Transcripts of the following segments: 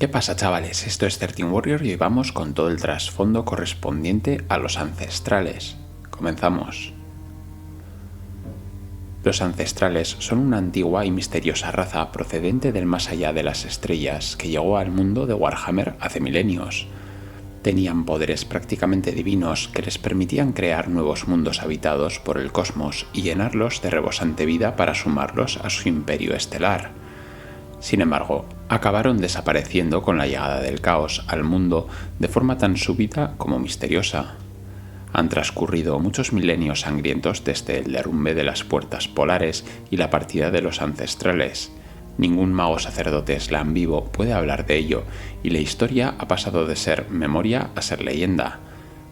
¿Qué pasa, chavales? Esto es 13 Warrior y hoy vamos con todo el trasfondo correspondiente a los ancestrales. Comenzamos. Los ancestrales son una antigua y misteriosa raza procedente del más allá de las estrellas que llegó al mundo de Warhammer hace milenios. Tenían poderes prácticamente divinos que les permitían crear nuevos mundos habitados por el cosmos y llenarlos de rebosante vida para sumarlos a su imperio estelar. Sin embargo, acabaron desapareciendo con la llegada del caos al mundo de forma tan súbita como misteriosa. Han transcurrido muchos milenios sangrientos desde el derrumbe de las puertas polares y la partida de los ancestrales. Ningún mago sacerdote Slan vivo puede hablar de ello, y la historia ha pasado de ser memoria a ser leyenda.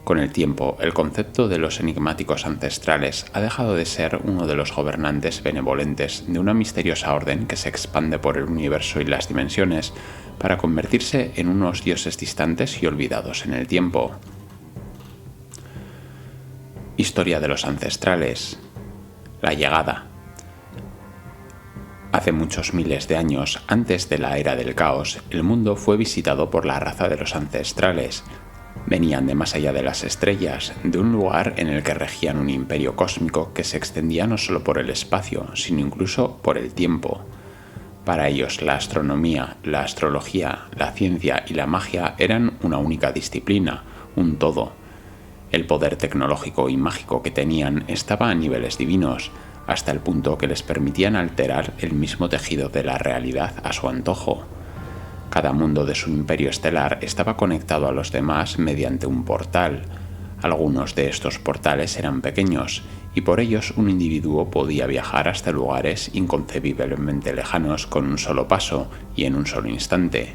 Con el tiempo, el concepto de los enigmáticos ancestrales ha dejado de ser uno de los gobernantes benevolentes de una misteriosa orden que se expande por el universo y las dimensiones para convertirse en unos dioses distantes y olvidados en el tiempo. Historia de los ancestrales. La llegada. Hace muchos miles de años, antes de la era del caos, el mundo fue visitado por la raza de los ancestrales. Venían de más allá de las estrellas, de un lugar en el que regían un imperio cósmico que se extendía no solo por el espacio, sino incluso por el tiempo. Para ellos, la astronomía, la astrología, la ciencia y la magia eran una única disciplina, un todo. El poder tecnológico y mágico que tenían estaba a niveles divinos, hasta el punto que les permitían alterar el mismo tejido de la realidad a su antojo. Cada mundo de su imperio estelar estaba conectado a los demás mediante un portal. Algunos de estos portales eran pequeños, y por ellos un individuo podía viajar hasta lugares inconcebiblemente lejanos con un solo paso y en un solo instante.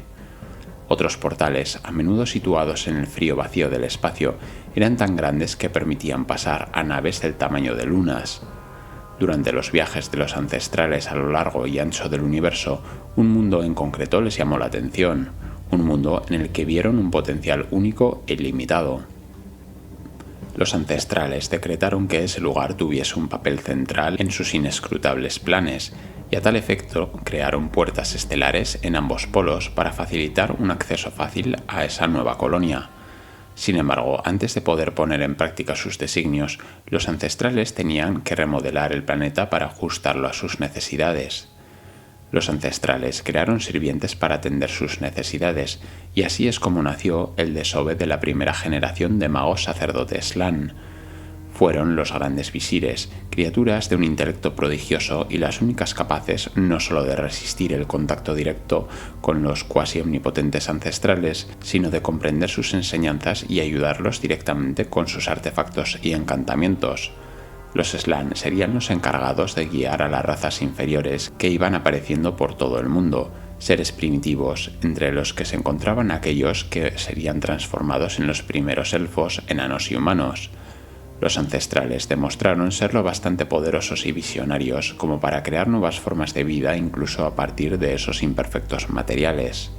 Otros portales, a menudo situados en el frío vacío del espacio, eran tan grandes que permitían pasar a naves del tamaño de lunas. Durante los viajes de los ancestrales a lo largo y ancho del universo, un mundo en concreto les llamó la atención, un mundo en el que vieron un potencial único e ilimitado. Los ancestrales decretaron que ese lugar tuviese un papel central en sus inescrutables planes, y a tal efecto crearon puertas estelares en ambos polos para facilitar un acceso fácil a esa nueva colonia. Sin embargo, antes de poder poner en práctica sus designios, los ancestrales tenían que remodelar el planeta para ajustarlo a sus necesidades. Los ancestrales crearon sirvientes para atender sus necesidades, y así es como nació el desove de la primera generación de magos sacerdotes Slan. Fueron los grandes visires, criaturas de un intelecto prodigioso y las únicas capaces no solo de resistir el contacto directo con los cuasi omnipotentes ancestrales, sino de comprender sus enseñanzas y ayudarlos directamente con sus artefactos y encantamientos. Los Slan serían los encargados de guiar a las razas inferiores que iban apareciendo por todo el mundo, seres primitivos, entre los que se encontraban aquellos que serían transformados en los primeros elfos, enanos y humanos. Los ancestrales demostraron serlo bastante poderosos y visionarios como para crear nuevas formas de vida incluso a partir de esos imperfectos materiales.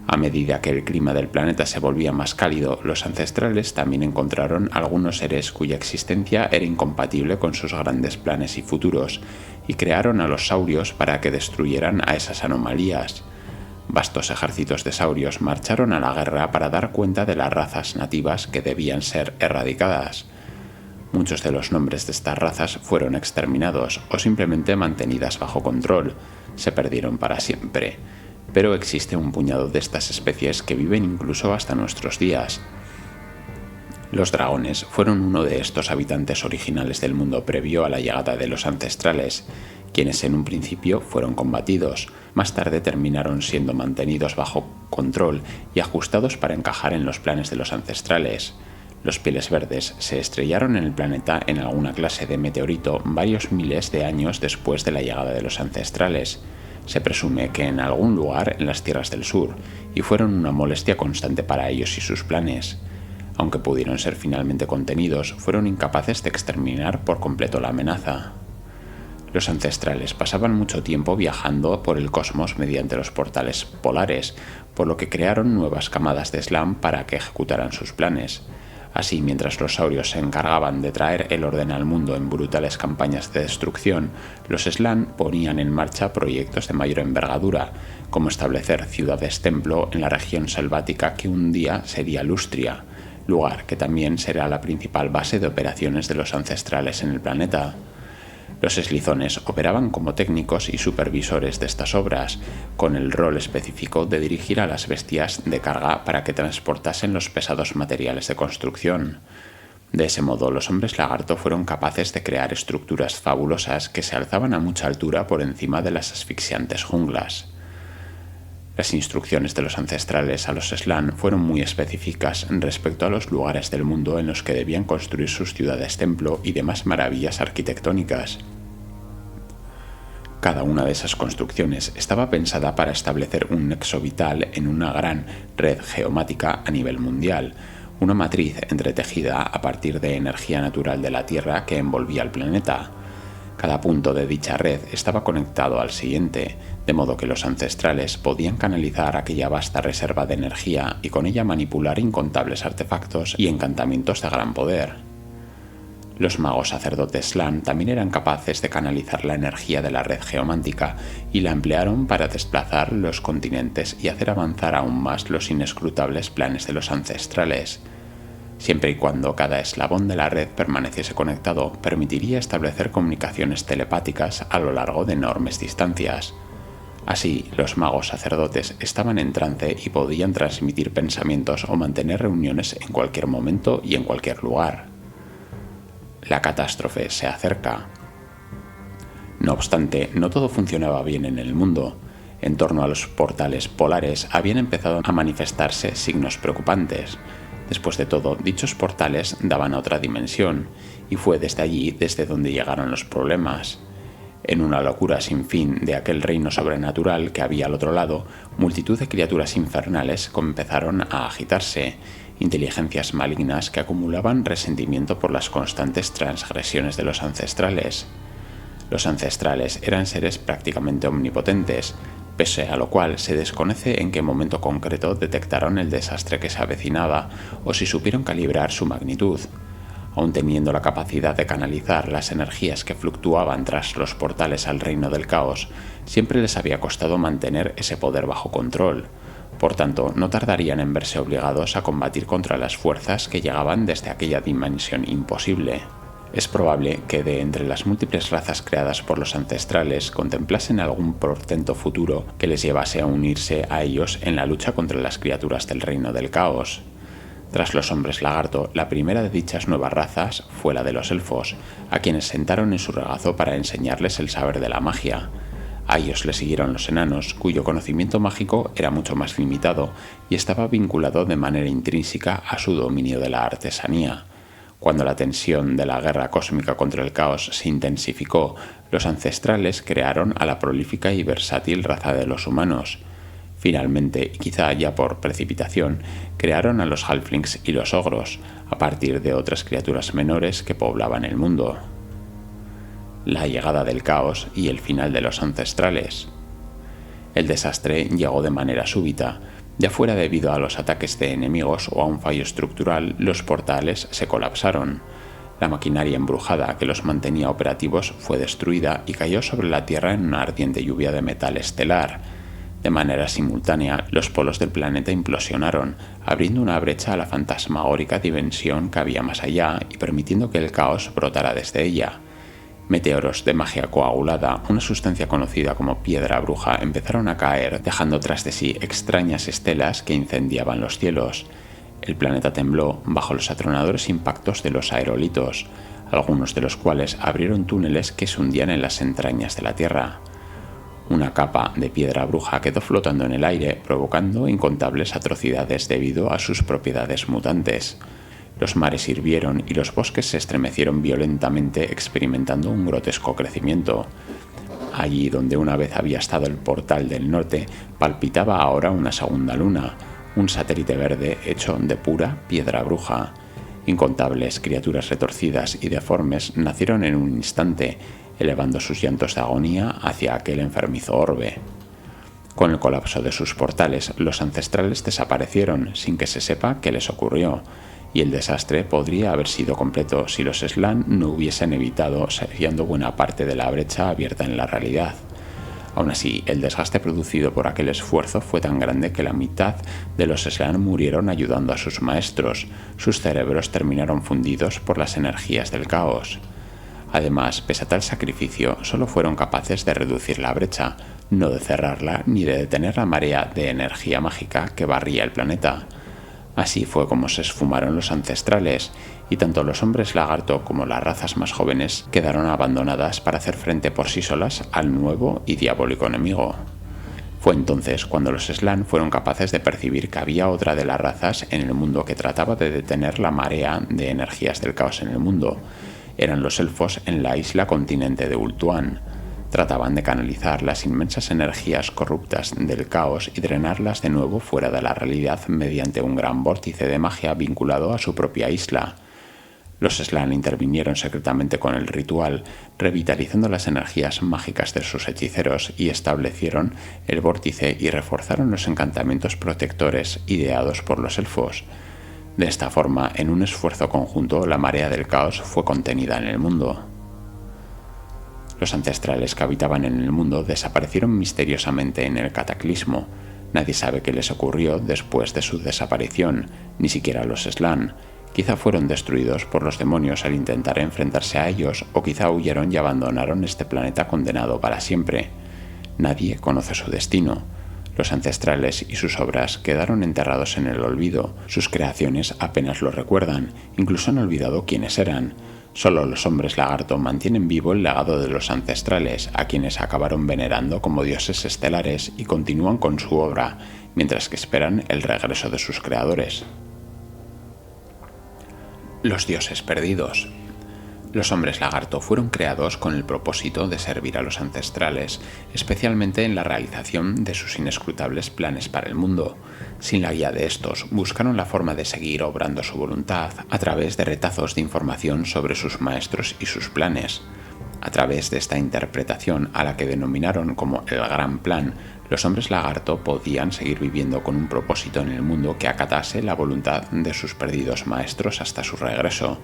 A medida que el clima del planeta se volvía más cálido, los ancestrales también encontraron algunos seres cuya existencia era incompatible con sus grandes planes y futuros, y crearon a los saurios para que destruyeran a esas anomalías. Vastos ejércitos de saurios marcharon a la guerra para dar cuenta de las razas nativas que debían ser erradicadas. Muchos de los nombres de estas razas fueron exterminados o simplemente mantenidas bajo control, se perdieron para siempre, pero existe un puñado de estas especies que viven incluso hasta nuestros días. Los dragones fueron uno de estos habitantes originales del mundo previo a la llegada de los ancestrales, quienes en un principio fueron combatidos, más tarde terminaron siendo mantenidos bajo control y ajustados para encajar en los planes de los ancestrales. Los pieles verdes se estrellaron en el planeta en alguna clase de meteorito varios miles de años después de la llegada de los ancestrales. Se presume que en algún lugar en las tierras del sur, y fueron una molestia constante para ellos y sus planes. Aunque pudieron ser finalmente contenidos, fueron incapaces de exterminar por completo la amenaza. Los ancestrales pasaban mucho tiempo viajando por el cosmos mediante los portales polares, por lo que crearon nuevas camadas de Slan para que ejecutaran sus planes. Así, mientras los saurios se encargaban de traer el orden al mundo en brutales campañas de destrucción, los Slan ponían en marcha proyectos de mayor envergadura, como establecer ciudades-templo en la región selvática que un día sería Lustria, lugar que también será la principal base de operaciones de los ancestrales en el planeta. Los eslizones operaban como técnicos y supervisores de estas obras, con el rol específico de dirigir a las bestias de carga para que transportasen los pesados materiales de construcción. De ese modo, los hombres lagarto fueron capaces de crear estructuras fabulosas que se alzaban a mucha altura por encima de las asfixiantes junglas. Las instrucciones de los ancestrales a los Slan fueron muy específicas respecto a los lugares del mundo en los que debían construir sus ciudades-templo y demás maravillas arquitectónicas. Cada una de esas construcciones estaba pensada para establecer un nexo vital en una gran red geomática a nivel mundial, una matriz entretejida a partir de energía natural de la Tierra que envolvía el planeta. Cada punto de dicha red estaba conectado al siguiente, de modo que los ancestrales podían canalizar aquella vasta reserva de energía y con ella manipular incontables artefactos y encantamientos de gran poder. Los magos sacerdotes Slan también eran capaces de canalizar la energía de la red geomántica y la emplearon para desplazar los continentes y hacer avanzar aún más los inescrutables planes de los ancestrales. Siempre y cuando cada eslabón de la red permaneciese conectado, permitiría establecer comunicaciones telepáticas a lo largo de enormes distancias. Así, los magos sacerdotes estaban en trance y podían transmitir pensamientos o mantener reuniones en cualquier momento y en cualquier lugar. La catástrofe se acerca. No obstante, no todo funcionaba bien en el mundo. En torno a los portales polares habían empezado a manifestarse signos preocupantes. Después de todo, dichos portales daban a otra dimensión, y fue desde allí desde donde llegaron los problemas. En una locura sin fin de aquel reino sobrenatural que había al otro lado, multitud de criaturas infernales comenzaron a agitarse, inteligencias malignas que acumulaban resentimiento por las constantes transgresiones de los ancestrales. Los ancestrales eran seres prácticamente omnipotentes, pese a lo cual se desconoce en qué momento concreto detectaron el desastre que se avecinaba o si supieron calibrar su magnitud. Aun teniendo la capacidad de canalizar las energías que fluctuaban tras los portales al reino del caos, siempre les había costado mantener ese poder bajo control. Por tanto, no tardarían en verse obligados a combatir contra las fuerzas que llegaban desde aquella dimensión imposible. Es probable que de entre las múltiples razas creadas por los ancestrales contemplasen algún portento futuro que les llevase a unirse a ellos en la lucha contra las criaturas del reino del caos. Tras los hombres lagarto, la primera de dichas nuevas razas fue la de los elfos, a quienes sentaron en su regazo para enseñarles el saber de la magia. A ellos le siguieron los enanos, cuyo conocimiento mágico era mucho más limitado y estaba vinculado de manera intrínseca a su dominio de la artesanía. Cuando la tensión de la guerra cósmica contra el caos se intensificó, los ancestrales crearon a la prolífica y versátil raza de los humanos. Finalmente, y quizá ya por precipitación, crearon a los halflings y los ogros, a partir de otras criaturas menores que poblaban el mundo. La llegada del caos y el final de los ancestrales. El desastre llegó de manera súbita. Ya fuera debido a los ataques de enemigos o a un fallo estructural, los portales se colapsaron. La maquinaria embrujada que los mantenía operativos fue destruida y cayó sobre la Tierra en una ardiente lluvia de metal estelar. De manera simultánea, los polos del planeta implosionaron, abriendo una brecha a la fantasmagórica dimensión que había más allá y permitiendo que el caos brotara desde ella. Meteoros de magia coagulada, una sustancia conocida como piedra bruja, empezaron a caer, dejando tras de sí extrañas estelas que incendiaban los cielos. El planeta tembló bajo los atronadores impactos de los aerolitos, algunos de los cuales abrieron túneles que se hundían en las entrañas de la Tierra. Una capa de piedra bruja quedó flotando en el aire, provocando incontables atrocidades debido a sus propiedades mutantes. Los mares hirvieron y los bosques se estremecieron violentamente, experimentando un grotesco crecimiento. Allí donde una vez había estado el portal del norte, palpitaba ahora una segunda luna, un satélite verde hecho de pura piedra bruja. Incontables criaturas retorcidas y deformes nacieron en un instante, elevando sus llantos de agonía hacia aquel enfermizo orbe. Con el colapso de sus portales, los ancestrales desaparecieron sin que se sepa qué les ocurrió, y el desastre podría haber sido completo si los Slann no hubiesen evitado sellando buena parte de la brecha abierta en la realidad. Aún así, el desgaste producido por aquel esfuerzo fue tan grande que la mitad de los Slann murieron ayudando a sus maestros. Sus cerebros terminaron fundidos por las energías del caos. Además, pese a tal sacrificio, solo fueron capaces de reducir la brecha, no de cerrarla ni de detener la marea de energía mágica que barría el planeta. Así fue como se esfumaron los ancestrales, y tanto los hombres lagarto como las razas más jóvenes quedaron abandonadas para hacer frente por sí solas al nuevo y diabólico enemigo. Fue entonces cuando los Slann fueron capaces de percibir que había otra de las razas en el mundo que trataba de detener la marea de energías del caos en el mundo. Eran los elfos en la isla continente de Ultuan. Trataban de canalizar las inmensas energías corruptas del caos y drenarlas de nuevo fuera de la realidad mediante un gran vórtice de magia vinculado a su propia isla. Los Slann intervinieron secretamente con el ritual, revitalizando las energías mágicas de sus hechiceros y establecieron el vórtice y reforzaron los encantamientos protectores ideados por los elfos. De esta forma, en un esfuerzo conjunto, la marea del caos fue contenida en el mundo. Los ancestrales que habitaban en el mundo desaparecieron misteriosamente en el cataclismo. Nadie sabe qué les ocurrió después de su desaparición, ni siquiera los Slann. Quizá fueron destruidos por los demonios al intentar enfrentarse a ellos, o quizá huyeron y abandonaron este planeta condenado para siempre. Nadie conoce su destino. Los ancestrales y sus obras quedaron enterrados en el olvido. Sus creaciones apenas lo recuerdan, incluso han olvidado quiénes eran. Solo los hombres lagarto mantienen vivo el legado de los ancestrales, a quienes acabaron venerando como dioses estelares y continúan con su obra, mientras que esperan el regreso de sus creadores. Los dioses perdidos. Los hombres lagarto fueron creados con el propósito de servir a los ancestrales, especialmente en la realización de sus inescrutables planes para el mundo. Sin la guía de estos, buscaron la forma de seguir obrando su voluntad a través de retazos de información sobre sus maestros y sus planes. A través de esta interpretación, a la que denominaron como el Gran Plan, los hombres lagarto podían seguir viviendo con un propósito en el mundo que acatase la voluntad de sus perdidos maestros hasta su regreso.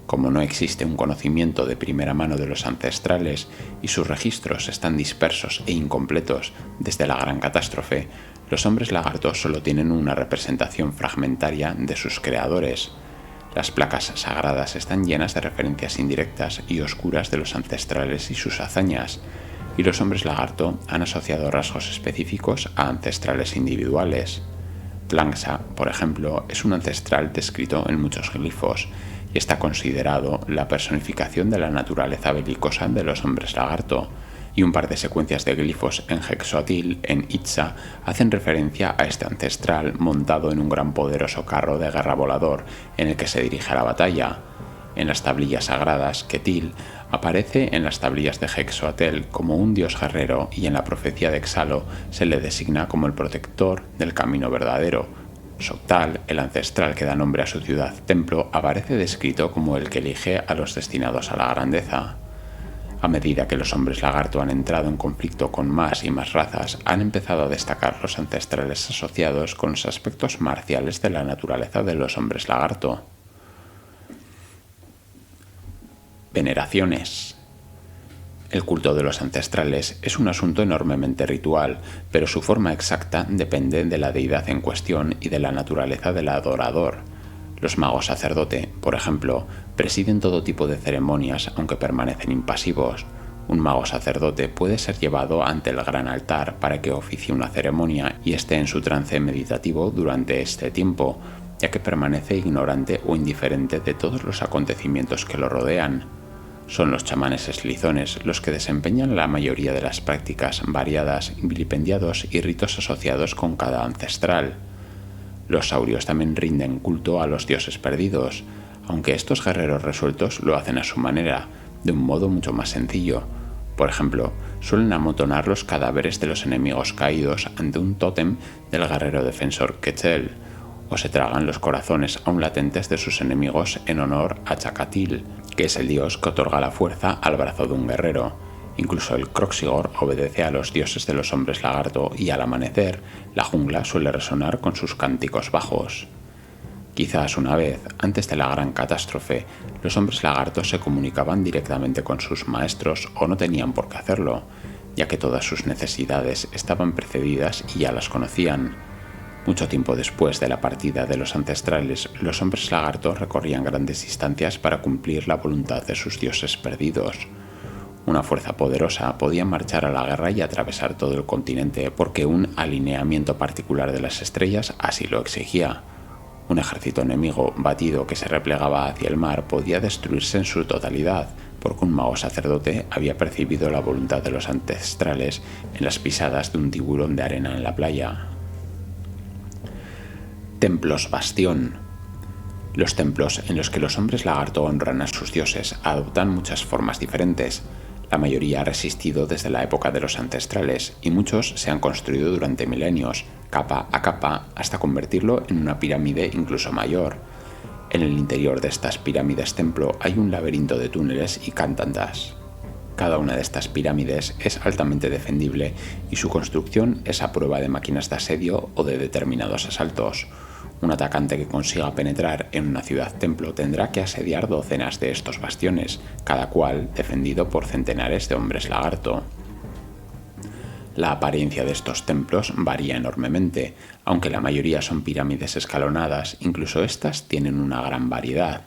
Como no existe un conocimiento de primera mano de los ancestrales y sus registros están dispersos e incompletos desde la gran catástrofe, los hombres lagarto solo tienen una representación fragmentaria de sus creadores. Las placas sagradas están llenas de referencias indirectas y oscuras de los ancestrales y sus hazañas, y los hombres lagarto han asociado rasgos específicos a ancestrales individuales. Tlangsha, por ejemplo, es un ancestral descrito en muchos glifos, y está considerado la personificación de la naturaleza belicosa de los hombres lagarto, y un par de secuencias de glifos en Hexoatil, en Itza, hacen referencia a este ancestral montado en un gran poderoso carro de guerra volador en el que se dirige a la batalla. En las tablillas sagradas, Ketil aparece en las tablillas de Hexoatel como un dios guerrero y en la profecía de Exalo se le designa como el protector del camino verdadero. Soktal, el ancestral que da nombre a su ciudad-templo, aparece descrito como el que elige a los destinados a la grandeza. A medida que los hombres lagarto han entrado en conflicto con más y más razas, han empezado a destacar los ancestrales asociados con los aspectos marciales de la naturaleza de los hombres lagarto. Veneraciones. El culto de los ancestrales es un asunto enormemente ritual, pero su forma exacta depende de la deidad en cuestión y de la naturaleza del adorador. Los magos sacerdote, por ejemplo, presiden todo tipo de ceremonias aunque permanecen impasivos. Un mago sacerdote puede ser llevado ante el gran altar para que oficie una ceremonia y esté en su trance meditativo durante este tiempo, ya que permanece ignorante o indiferente de todos los acontecimientos que lo rodean. Son los chamanes eslizones los que desempeñan la mayoría de las prácticas variadas, vilipendiados y ritos asociados con cada ancestral. Los saurios también rinden culto a los dioses perdidos, aunque estos guerreros resueltos lo hacen a su manera, de un modo mucho más sencillo. Por ejemplo, suelen amontonar los cadáveres de los enemigos caídos ante un tótem del guerrero defensor Quetzal, o se tragan los corazones aún latentes de sus enemigos en honor a Chacatil, que es el dios que otorga la fuerza al brazo de un guerrero. Incluso el Kroxigor obedece a los dioses de los hombres lagarto y al amanecer, la jungla suele resonar con sus cánticos bajos. Quizás una vez, antes de la gran catástrofe, los hombres lagartos se comunicaban directamente con sus maestros o no tenían por qué hacerlo, ya que todas sus necesidades estaban precedidas y ya las conocían. Mucho tiempo después de la partida de los ancestrales, los hombres lagartos recorrían grandes distancias para cumplir la voluntad de sus dioses perdidos. Una fuerza poderosa podía marchar a la guerra y atravesar todo el continente porque un alineamiento particular de las estrellas así lo exigía. Un ejército enemigo batido que se replegaba hacia el mar podía destruirse en su totalidad, porque un mago sacerdote había percibido la voluntad de los ancestrales en las pisadas de un tiburón de arena en la playa. Templos bastión. Los templos en los que los hombres lagarto honran a sus dioses adoptan muchas formas diferentes. La mayoría ha resistido desde la época de los ancestrales y muchos se han construido durante milenios, capa a capa, hasta convertirlo en una pirámide incluso mayor. En el interior de estas pirámides templo hay un laberinto de túneles y cantantas. Cada una de estas pirámides es altamente defendible y su construcción es a prueba de máquinas de asedio o de determinados asaltos. Un atacante que consiga penetrar en una ciudad-templo tendrá que asediar docenas de estos bastiones, cada cual defendido por centenares de hombres lagarto. La apariencia de estos templos varía enormemente, aunque la mayoría son pirámides escalonadas, incluso estas tienen una gran variedad.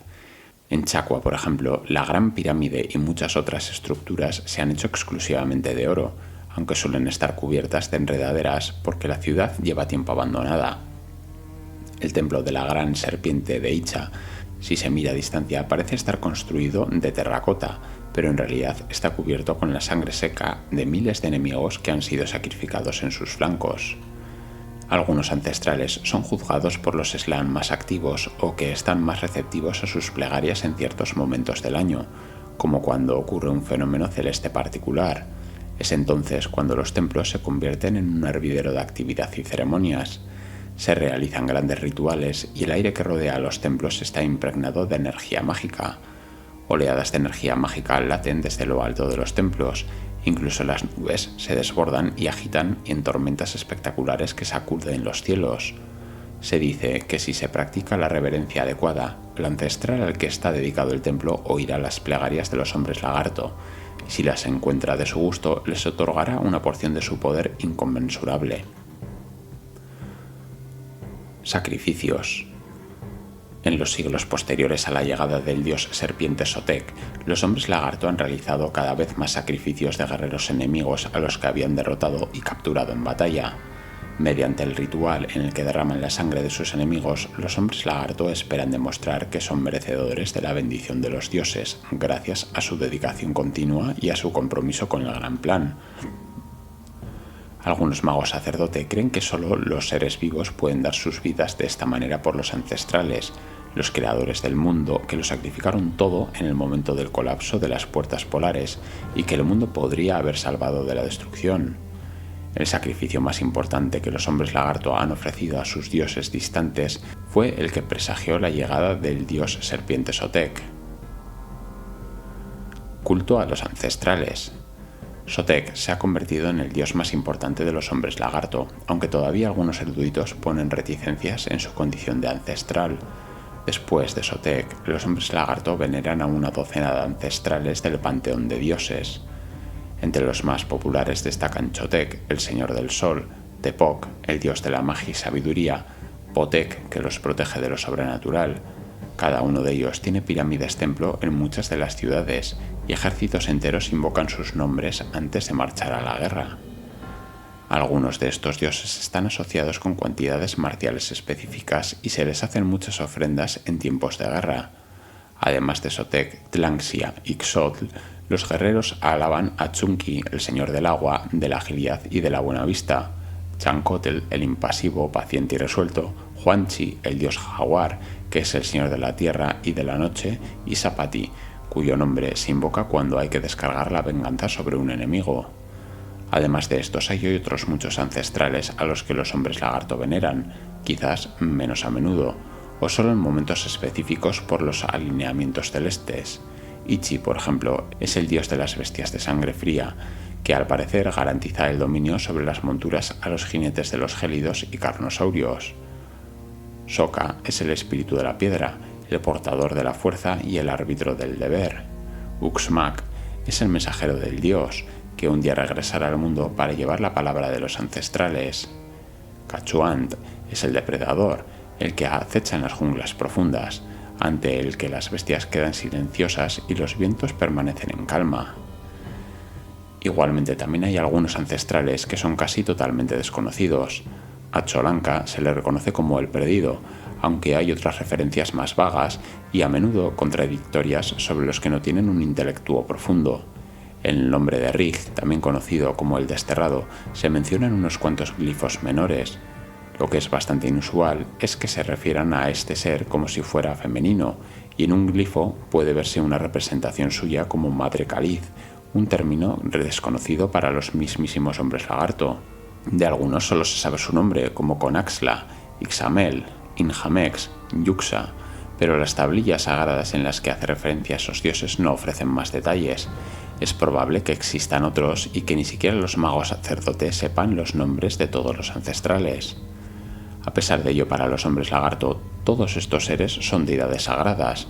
En Chacua, por ejemplo, la Gran Pirámide y muchas otras estructuras se han hecho exclusivamente de oro, aunque suelen estar cubiertas de enredaderas porque la ciudad lleva tiempo abandonada. El templo de la Gran Serpiente de Icha, si se mira a distancia, parece estar construido de terracota, pero en realidad está cubierto con la sangre seca de miles de enemigos que han sido sacrificados en sus flancos. Algunos ancestrales son juzgados por los Slan más activos o que están más receptivos a sus plegarias en ciertos momentos del año, como cuando ocurre un fenómeno celeste particular. Es entonces cuando los templos se convierten en un hervidero de actividad y ceremonias. Se realizan grandes rituales y el aire que rodea a los templos está impregnado de energía mágica. Oleadas de energía mágica laten desde lo alto de los templos, incluso las nubes se desbordan y agitan en tormentas espectaculares que sacuden los cielos. Se dice que si se practica la reverencia adecuada, el ancestral al que está dedicado el templo oirá las plegarias de los hombres lagarto, y si las encuentra de su gusto, les otorgará una porción de su poder inconmensurable. Sacrificios. En los siglos posteriores a la llegada del dios serpiente Sotek, los hombres lagarto han realizado cada vez más sacrificios de guerreros enemigos a los que habían derrotado y capturado en batalla. Mediante el ritual en el que derraman la sangre de sus enemigos, los hombres lagarto esperan demostrar que son merecedores de la bendición de los dioses, gracias a su dedicación continua y a su compromiso con el gran plan. Algunos magos sacerdote creen que solo los seres vivos pueden dar sus vidas de esta manera por los ancestrales, los creadores del mundo que lo sacrificaron todo en el momento del colapso de las puertas polares y que el mundo podría haber salvado de la destrucción. El sacrificio más importante que los hombres lagarto han ofrecido a sus dioses distantes fue el que presagió la llegada del dios serpiente Sotek. Culto a los ancestrales. Sotek se ha convertido en el dios más importante de los hombres lagarto, aunque todavía algunos eruditos ponen reticencias en su condición de ancestral. Después de Sotek, los hombres lagarto veneran a una docena de ancestrales del panteón de dioses. Entre los más populares destacan Chotek, el señor del sol, Tepoc, el dios de la magia y sabiduría, Potek, que los protege de lo sobrenatural. Cada uno de ellos tiene pirámides templo en muchas de las ciudades y ejércitos enteros invocan sus nombres antes de marchar a la guerra. Algunos de estos dioses están asociados con cuantidades marciales específicas y se les hacen muchas ofrendas en tiempos de guerra. Además de Sotek, Tlanxia y Xotl, los guerreros alaban a Chunki, el señor del agua, de la agilidad y de la buena vista, Chancotl, el impasivo, paciente y resuelto, Huanchi, el dios jaguar, que es el señor de la tierra y de la noche, y Sapati, cuyo nombre se invoca cuando hay que descargar la venganza sobre un enemigo. Además de estos hay otros muchos ancestrales a los que los hombres lagarto veneran, quizás menos a menudo, o solo en momentos específicos por los alineamientos celestes. Ichi, por ejemplo, es el dios de las bestias de sangre fría, que al parecer garantiza el dominio sobre las monturas a los jinetes de los gélidos y carnosaurios. Sokka es el espíritu de la piedra, el portador de la fuerza y el árbitro del deber. Uxmal es el mensajero del dios, que un día regresará al mundo para llevar la palabra de los ancestrales. Kachuant es el depredador, el que acecha en las junglas profundas, ante el que las bestias quedan silenciosas y los vientos permanecen en calma. Igualmente también hay algunos ancestrales que son casi totalmente desconocidos. A Cholanka se le reconoce como el perdido, aunque hay otras referencias más vagas y a menudo contradictorias sobre los que no tienen un intelecto profundo. En el nombre de Rig, también conocido como el desterrado, se mencionan unos cuantos glifos menores. Lo que es bastante inusual es que se refieran a este ser como si fuera femenino, y en un glifo puede verse una representación suya como Madre Caliz, un término desconocido para los mismísimos hombres lagarto. De algunos solo se sabe su nombre, como Conaxla, Ixamel, Injamex, Yuxa, pero las tablillas sagradas en las que hace referencia a esos dioses no ofrecen más detalles. Es probable que existan otros y que ni siquiera los magos sacerdotes sepan los nombres de todos los ancestrales. A pesar de ello, para los hombres lagarto, todos estos seres son deidades sagradas.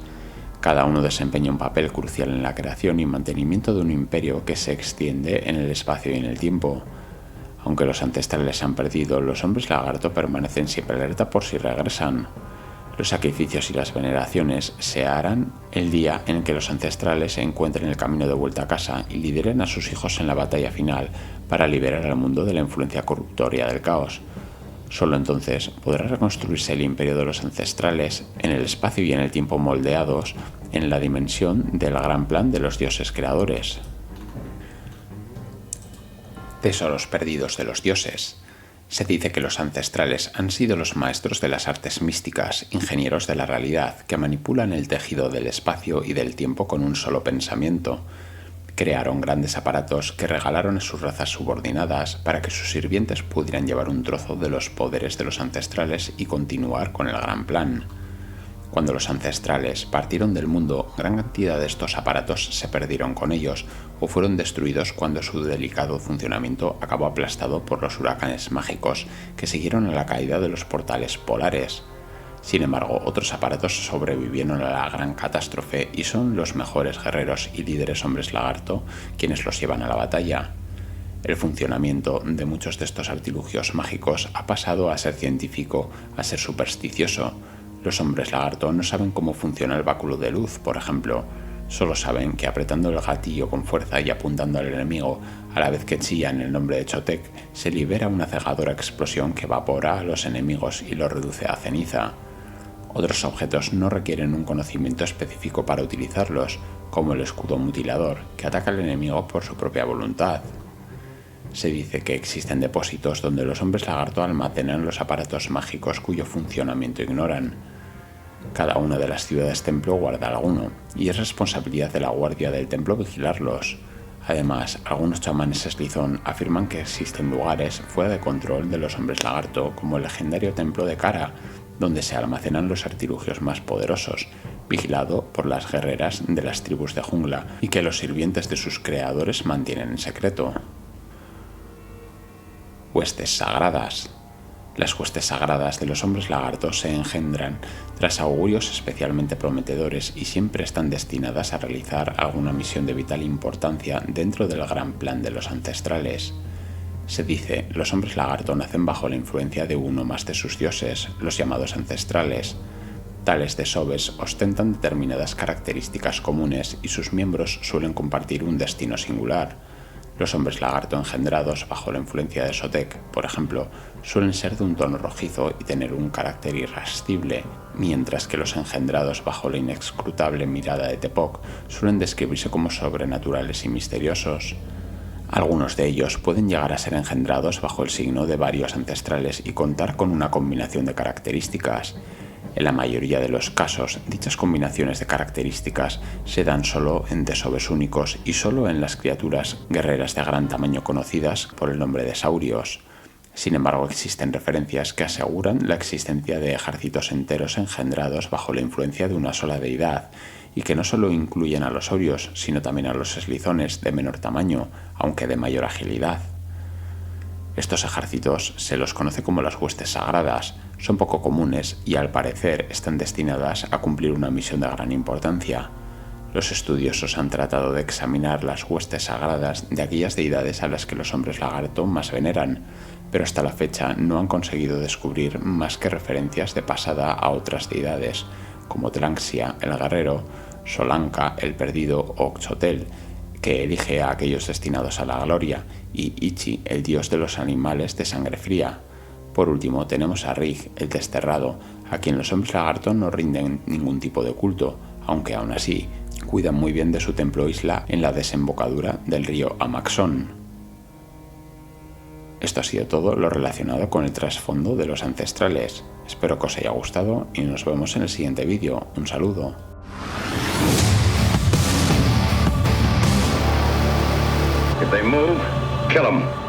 Cada uno desempeña un papel crucial en la creación y mantenimiento de un imperio que se extiende en el espacio y en el tiempo. Aunque los ancestrales se han perdido, los hombres lagarto permanecen siempre alerta por si regresan. Los sacrificios y las veneraciones se harán el día en que los ancestrales se encuentren el camino de vuelta a casa y lideren a sus hijos en la batalla final para liberar al mundo de la influencia corruptoria del caos. Solo entonces podrá reconstruirse el imperio de los ancestrales en el espacio y en el tiempo moldeados en la dimensión del gran plan de los dioses creadores. Tesoros perdidos de los dioses. Se dice que los ancestrales han sido los maestros de las artes místicas, ingenieros de la realidad, que manipulan el tejido del espacio y del tiempo con un solo pensamiento. Crearon grandes aparatos que regalaron a sus razas subordinadas para que sus sirvientes pudieran llevar un trozo de los poderes de los ancestrales y continuar con el gran plan. Cuando los ancestrales partieron del mundo, gran cantidad de estos aparatos se perdieron con ellos o fueron destruidos cuando su delicado funcionamiento acabó aplastado por los huracanes mágicos que siguieron a la caída de los portales polares. Sin embargo, otros aparatos sobrevivieron a la gran catástrofe y son los mejores guerreros y líderes hombres lagarto quienes los llevan a la batalla. El funcionamiento de muchos de estos artilugios mágicos ha pasado a ser científico, a ser supersticioso. Los hombres lagarto no saben cómo funciona el báculo de luz, por ejemplo. Solo saben que apretando el gatillo con fuerza y apuntando al enemigo, a la vez que chillan el nombre de Chotek, se libera una cegadora explosión que evapora a los enemigos y los reduce a ceniza. Otros objetos no requieren un conocimiento específico para utilizarlos, como el escudo mutilador, que ataca al enemigo por su propia voluntad. Se dice que existen depósitos donde los hombres lagarto almacenan los aparatos mágicos cuyo funcionamiento ignoran. Cada una de las ciudades templo guarda alguno, y es responsabilidad de la guardia del templo vigilarlos. Además, algunos chamanes eslizón afirman que existen lugares fuera de control de los hombres lagarto, como el legendario templo de Kara, donde se almacenan los artilugios más poderosos, vigilado por las guerreras de las tribus de jungla y que los sirvientes de sus creadores mantienen en secreto. Huestes sagradas. Las huestes sagradas de los hombres lagartos se engendran tras augurios especialmente prometedores y siempre están destinadas a realizar alguna misión de vital importancia dentro del gran plan de los ancestrales. Se dice, los hombres lagarto nacen bajo la influencia de uno más de sus dioses, los llamados ancestrales. Tales desobes ostentan determinadas características comunes y sus miembros suelen compartir un destino singular. Los hombres lagarto engendrados bajo la influencia de Sotek, por ejemplo, suelen ser de un tono rojizo y tener un carácter irascible, mientras que los engendrados bajo la inescrutable mirada de Tepok suelen describirse como sobrenaturales y misteriosos. Algunos de ellos pueden llegar a ser engendrados bajo el signo de varios ancestrales y contar con una combinación de características. En la mayoría de los casos, dichas combinaciones de características se dan solo en desobes únicos y solo en las criaturas guerreras de gran tamaño conocidas por el nombre de saurios. Sin embargo, existen referencias que aseguran la existencia de ejércitos enteros engendrados bajo la influencia de una sola deidad, y que no solo incluyen a los saurios, sino también a los eslizones de menor tamaño, aunque de mayor agilidad. Estos ejércitos se los conoce como las huestes sagradas, son poco comunes y al parecer están destinadas a cumplir una misión de gran importancia. Los estudiosos han tratado de examinar las huestes sagradas de aquellas deidades a las que los hombres lagarto más veneran, pero hasta la fecha no han conseguido descubrir más que referencias de pasada a otras deidades, como Tlanxia, el guerrero, Solanka, el perdido o Xotel, que elige a aquellos destinados a la gloria, y Ichi, el dios de los animales de sangre fría. Por último tenemos a Rig, el desterrado, a quien los hombres lagarto no rinden ningún tipo de culto, aunque aún así cuidan muy bien de su templo isla en la desembocadura del río Amaxón. Esto ha sido todo lo relacionado con el trasfondo de los ancestrales. Espero que os haya gustado y nos vemos en el siguiente vídeo. Un saludo. If they move, kill them.